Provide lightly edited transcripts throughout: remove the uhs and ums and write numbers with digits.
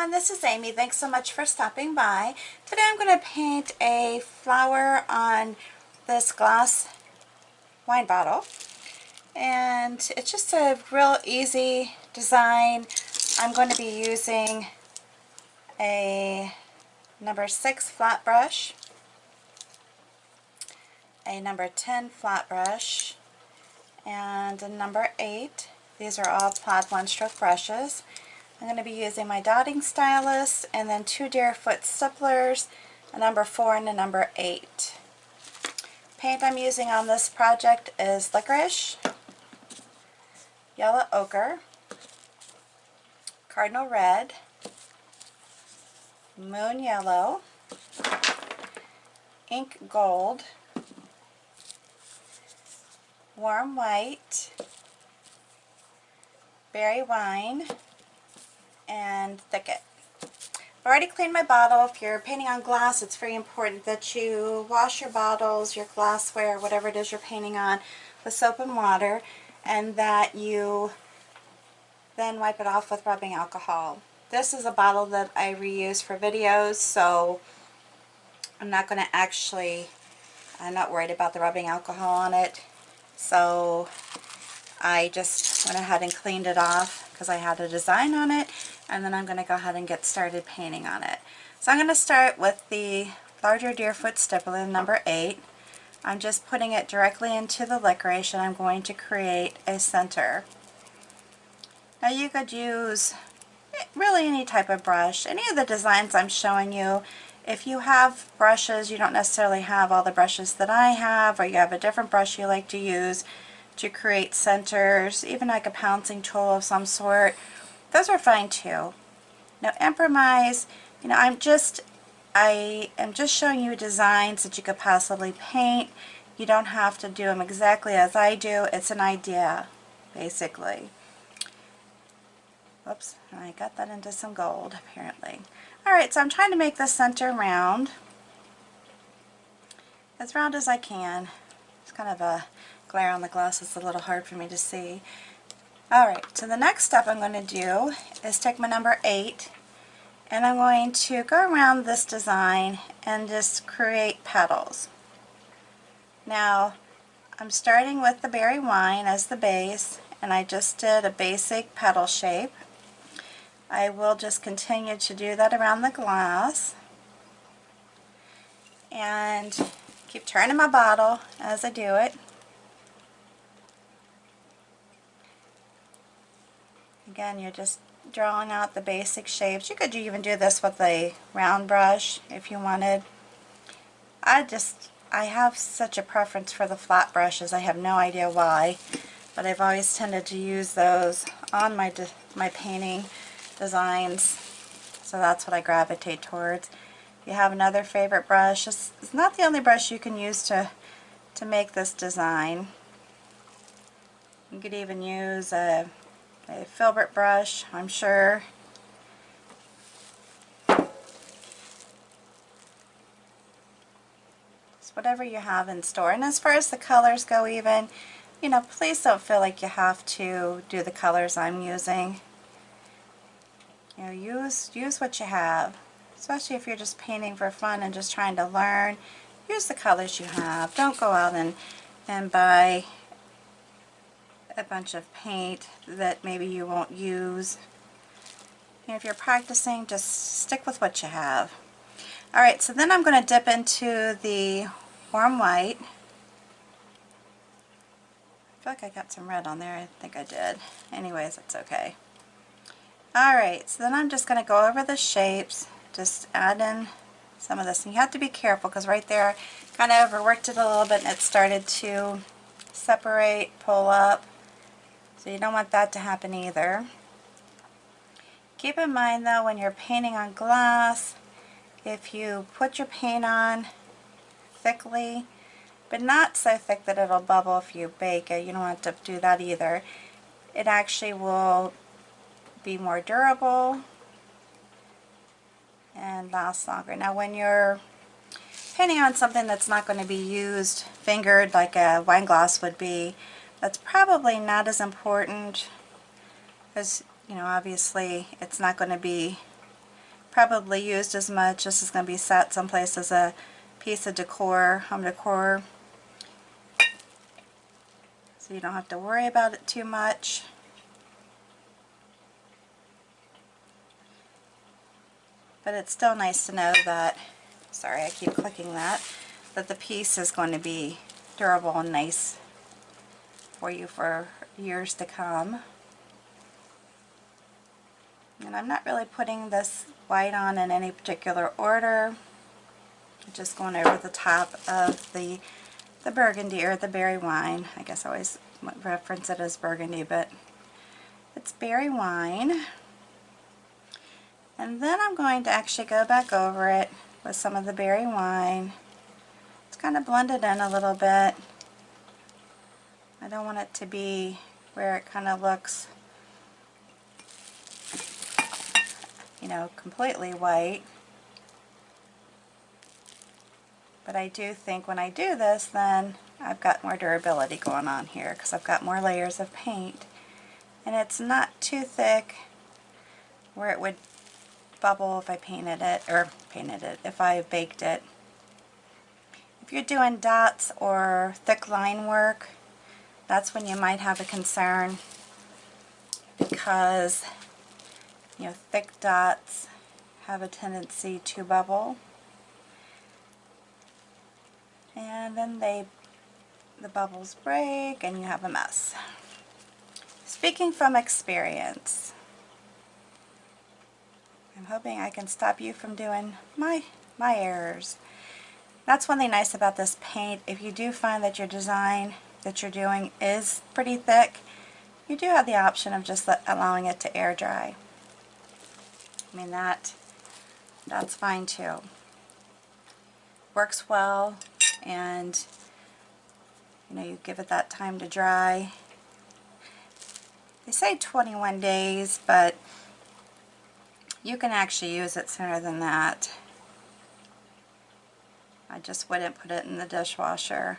everyone, this is Amy. Thanks so much for stopping by. Today I'm going to paint a flower on this glass wine bottle, and it's just a real easy design. I'm going to be using a number 6 flat brush, a number 10 flat brush, and a number 8. These are all plaid one-stroke brushes. I'm going to be using my dotting stylus and then 2 Deerfoot Stipplers, a number 4 and a number 8. Paint I'm using on this project is Licorice, Yellow Ochre, Cardinal Red, Moon Yellow, Ink Gold, Warm White, Berry Wine, and Thicket. I've already cleaned my bottle. If you're painting on glass, it's very important that you wash your bottles, your glassware, whatever it is you're painting on, with soap and water, and that you then wipe it off with rubbing alcohol. This is a bottle that I reuse for videos, so I'm not worried about the rubbing alcohol on it. So I just went ahead and cleaned it off because I had a design on it, and then I'm going to go ahead and get started painting on it. So I'm going to start with the larger Deerfoot Stippler, number 8. I'm just putting it directly into the licorice, and I'm going to create a center. Now you could use really any type of brush, any of the designs I'm showing you. If you have brushes, you don't necessarily have all the brushes that I have, or you have a different brush you like to use to create centers, even like a pouncing tool of some sort, those are fine too. Now improvise, I am just showing you designs that you could possibly paint. You don't have to do them exactly as I do. It's an idea, basically. Whoops, I got that into some gold apparently. Alright, so I'm trying to make the center round as I can. It's kind of a glare on the glass, it's a little hard for me to see. Alright, so the next step I'm going to do is take my number 8, and I'm going to go around this design and just create petals. Now I'm starting with the berry wine as the base, and I just did a basic petal shape. I will just continue to do that around the glass and keep turning my bottle as I do it. Again, you're just drawing out the basic shapes. You could even do this with a round brush if you wanted. I have such a preference for the flat brushes. I have no idea why, but I've always tended to use those on my painting designs, so that's what I gravitate towards. If you have another favorite brush, it's not the only brush you can use to make this design. You could even use a filbert brush, I'm sure. It's whatever you have in store. And as far as the colors go even, please don't feel like you have to do the colors I'm using. Use what you have, especially if you're just painting for fun and just trying to learn. Use the colors you have. Don't go out and buy a bunch of paint that maybe you won't use. If you're practicing, just stick with what you have. Alright, so then I'm going to dip into the warm white. I feel like I got some red on there. I think I did. Anyways, it's okay. Alright, so then I'm just going to go over the shapes, just add in some of this. And you have to be careful because right there I kind of overworked it a little bit and it started to separate, pull up. So you don't want that to happen either. Keep in mind though, when you're painting on glass, if you put your paint on thickly, but not so thick that it'll bubble if you bake it, you don't want to do that either. It actually will be more durable and last longer. Now when you're painting on something that's not going to be used fingered like a wine glass would be, that's probably not as important because obviously it's not going to be probably used as much. This is going to be set someplace as a piece of decor, home decor, so you don't have to worry about it too much. But it's still nice to know that, sorry I keep clicking that the piece is going to be durable and nice for you for years to come. And I'm not really putting this white on in any particular order. I'm just going over the top of the burgundy, or the berry wine. I guess I always reference it as burgundy, but it's berry wine. And then I'm going to actually go back over it with some of the berry wine. It's kind of blended in a little bit. I don't want it to be where it kind of looks, you know, completely white. But I do think when I do this, then I've got more durability going on here because I've got more layers of paint. And it's not too thick where it would bubble if I if I baked it. If you're doing dots or thick line work, that's when you might have a concern, because, you know, thick dots have a tendency to bubble, and then the bubbles break and you have a mess. Speaking from experience, I'm hoping I can stop you from doing my errors. That's one thing nice about this paint. If you do find that your design that you're doing is pretty thick, you do have the option of just allowing it to air dry. I mean, that's fine too. Works well, and you know, you give it that time to dry. They say 21 days, but you can actually use it sooner than that. I just wouldn't put it in the dishwasher.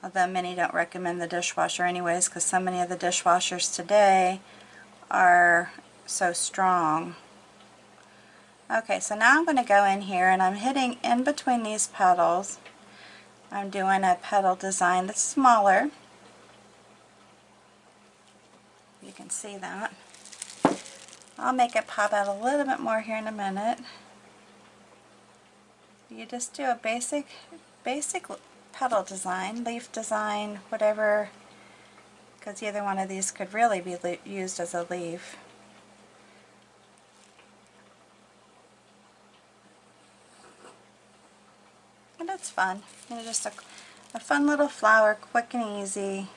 Although many don't recommend the dishwasher anyways, because so many of the dishwashers today are so strong. Okay, so now I'm going to go in here and I'm hitting in between these petals. I'm doing a petal design that's smaller. You can see that. I'll make it pop out a little bit more here in a minute. You just do a basic petal design, leaf design, whatever, because either one of these could really be used as a leaf. And it's fun. You know, just a fun little flower, quick and easy.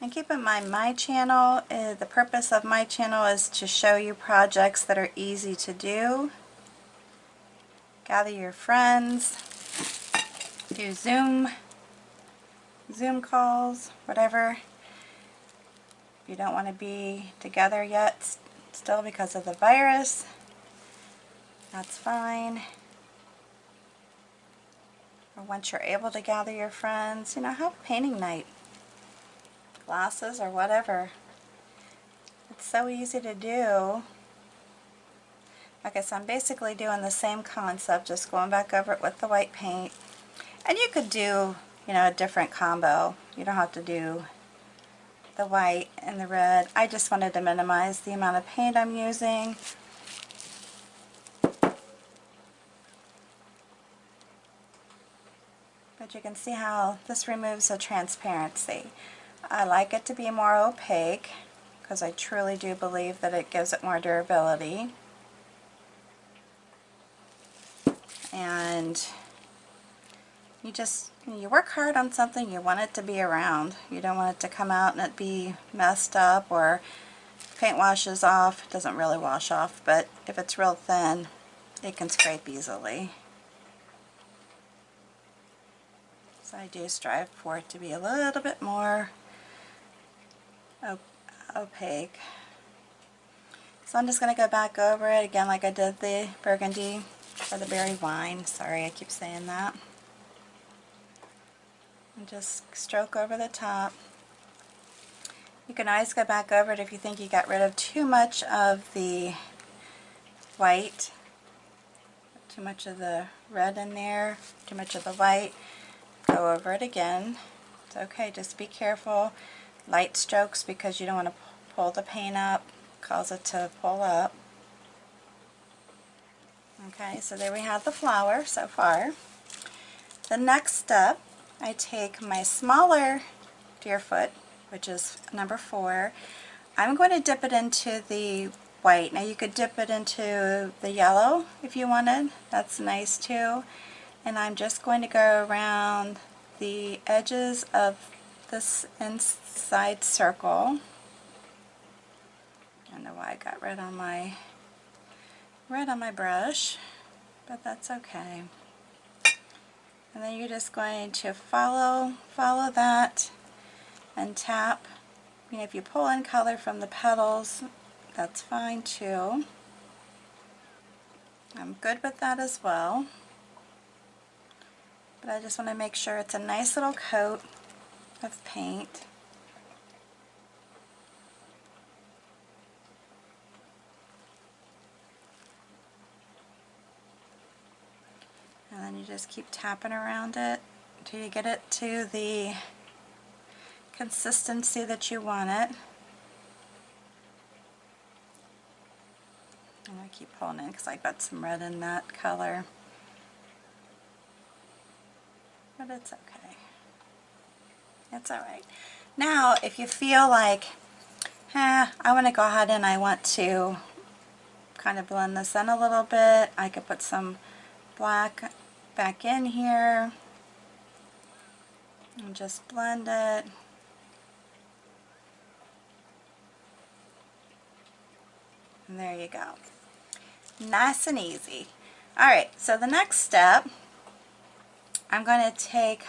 And keep in mind, my channel, the purpose of my channel is to show you projects that are easy to do. Gather your friends, do Zoom calls, whatever. If you don't want to be together yet, still because of the virus, that's fine. Or once you're able to gather your friends, you know, have a painting night. Glasses or whatever. It's so easy to do. Okay, so I'm basically doing the same concept, just going back over it with the white paint. And you could do, you know, a different combo. You don't have to do the white and the red. I just wanted to minimize the amount of paint I'm using. But you can see how this removes the transparency. I like it to be more opaque because I truly do believe that it gives it more durability. And you work hard on something, you want it to be around. You don't want it to come out and it be messed up, or paint washes off. It doesn't really wash off, but if it's real thin, it can scrape easily. So I do strive for it to be a little bit more opaque. So I'm just going to go back over it again like I did the burgundy or the berry wine. Sorry, I keep saying that. And just stroke over the top. You can always go back over it if you think you got rid of too much of the white, too much of the red in there, too much of the white. Go over it again. It's okay, just be careful. Light strokes, because you don't want to pull the paint up, cause it to pull up. Okay, so there we have the flower so far. The next step, I take my smaller Deerfoot, which is number 4. I'm going to dip it into the white. Now you could dip it into the yellow if you wanted. That's nice too. And I'm just going to go around the edges of this inside circle. I don't know why I got red on my brush, but that's okay. And then you're just going to follow that and tap. You know, if you pull in color from the petals, that's fine too. I'm good with that as well. But I just want to make sure it's a nice little coat of paint. And then you just keep tapping around it until you get it to the consistency that you want it. And I keep pulling in because I got some red in that color. But it's okay. It's alright. Now, if you feel like, I want to go ahead and I want to kind of blend this in a little bit, I could put some black back in here and just blend it. And there you go. Nice and easy. Alright, so the next step, I'm going to take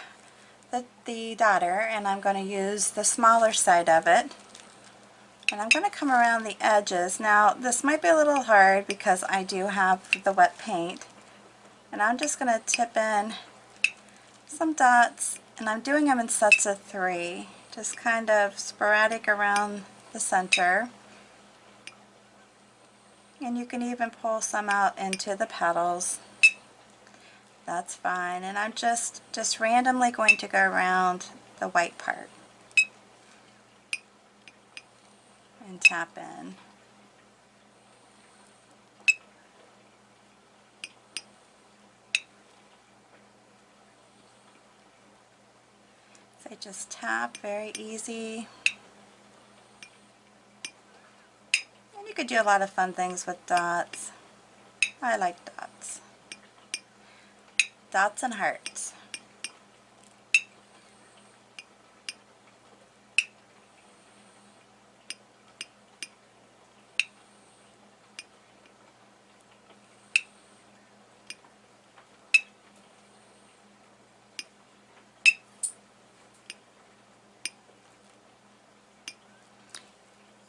the daughter and I'm going to use the smaller side of it. And I'm going to come around the edges. Now, this might be a little hard because I do have the wet paint. And I'm just going to tip in some dots, and I'm doing them in sets of 3, just kind of sporadic around the center. And you can even pull some out into the petals. That's fine. And I'm just randomly going to go around the white part and tap in. So I just tap, very easy. And you could do a lot of fun things with dots. I like dots. Dots and hearts.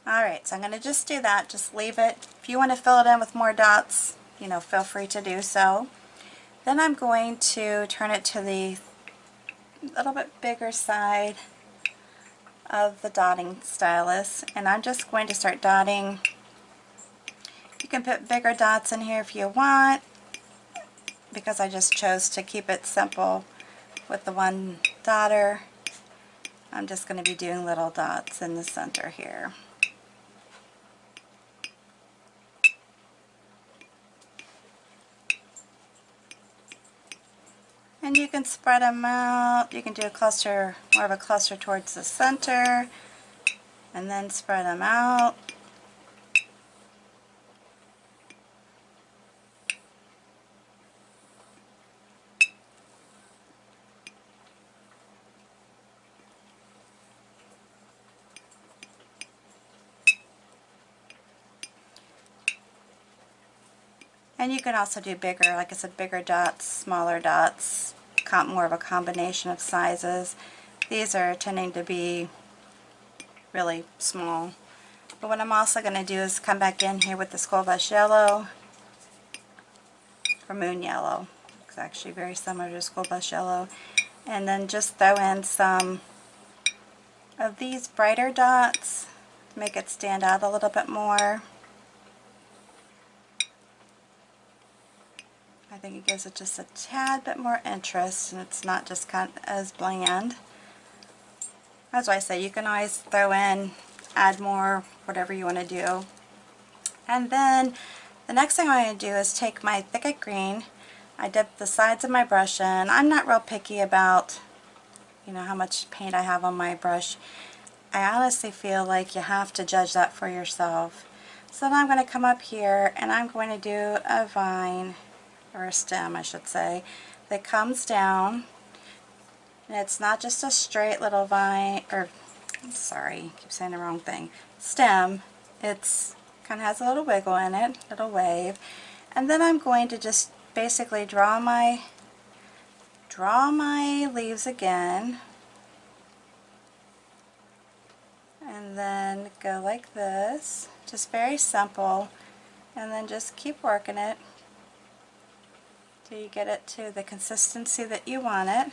Alright, so I'm going to just do that, just leave it. If you want to fill it in with more dots, you know, feel free to do so. Then I'm going to turn it to the little bit bigger side of the dotting stylus, and I'm just going to start dotting. You can put bigger dots in here if you want, because I just chose to keep it simple with the one dotter. I'm just going to be doing little dots in the center here. And you can spread them out. You can do a cluster, more of a cluster towards the center, and then spread them out. And you can also do bigger, like I said, bigger dots, smaller dots, more of a combination of sizes. These are tending to be really small. But what I'm also going to do is come back in here with the School Bus Yellow, or Moon Yellow. It's actually very similar to School Bus Yellow. And then just throw in some of these brighter dots to make it stand out a little bit more. I think it gives it just a tad bit more interest, and it's not just kind of as bland. That's why I say you can always throw in, add more, whatever you want to do. And then the next thing I'm going to do is take my Thicket green. I dip the sides of my brush in. I'm not real picky about, you know, how much paint I have on my brush. I honestly feel like you have to judge that for yourself. So then I'm going to come up here and I'm going to do a vine, or a stem I should say, that comes down. And it's not just a straight little vine, or I'm sorry, I keep saying the wrong thing, stem. It's kind of has a little wiggle in it, little wave. And then I'm going to just basically draw my leaves again. And then go like this, just very simple, and then just keep working it till you get it to the consistency that you want it.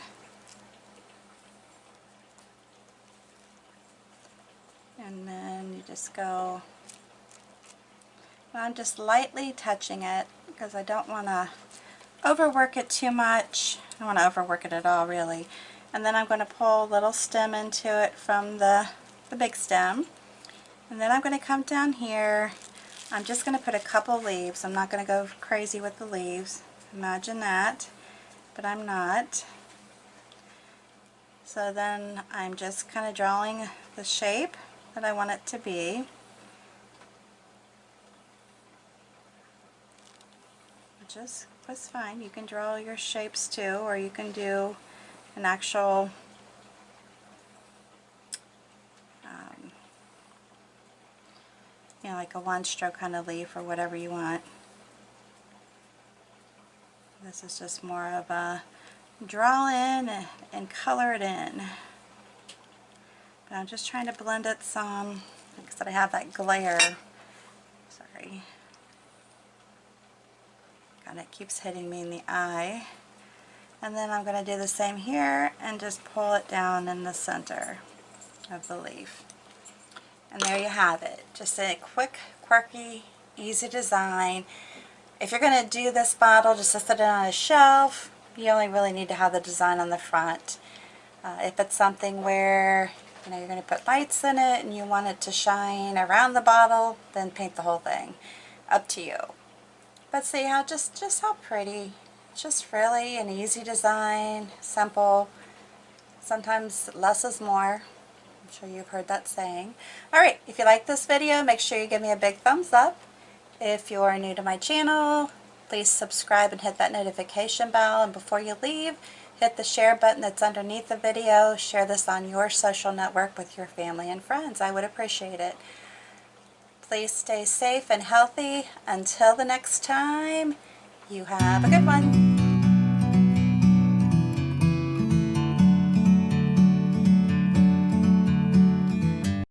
And then you just go, I'm just lightly touching it because I don't want to overwork it too much. I don't want to overwork it at all, really. And then I'm going to pull a little stem into it from the big stem. And then I'm going to come down here. I'm just going to put a couple leaves. I'm not going to go crazy with the leaves. Imagine that, but I'm not. So then I'm just kind of drawing the shape that I want it to be. Which was fine. You can draw your shapes too, or you can do an actual you know, like a one stroke kind of leaf or whatever you want. This is just more of a draw in and color it in. But I'm just trying to blend it some, like I said, I have that glare. Sorry. And it keeps hitting me in the eye. And then I'm going to do the same here and just pull it down in the center of the leaf. And there you have it. Just a quick, quirky, easy design. If you're going to do this bottle just to sit it on a shelf, you only really need to have the design on the front. If it's something where you know you're going to put lights in it and you want it to shine around the bottle, then paint the whole thing. Up to you. But see how just how pretty. Just really an easy design, simple. Sometimes less is more. I'm sure you've heard that saying. Alright, if you like this video, make sure you give me a big thumbs up. If you're new to my channel, please subscribe and hit that notification bell. And before you leave, hit the share button that's underneath the video. Share this on your social network with your family and friends. I would appreciate it. Please stay safe and healthy. Until the next time, you have a good one.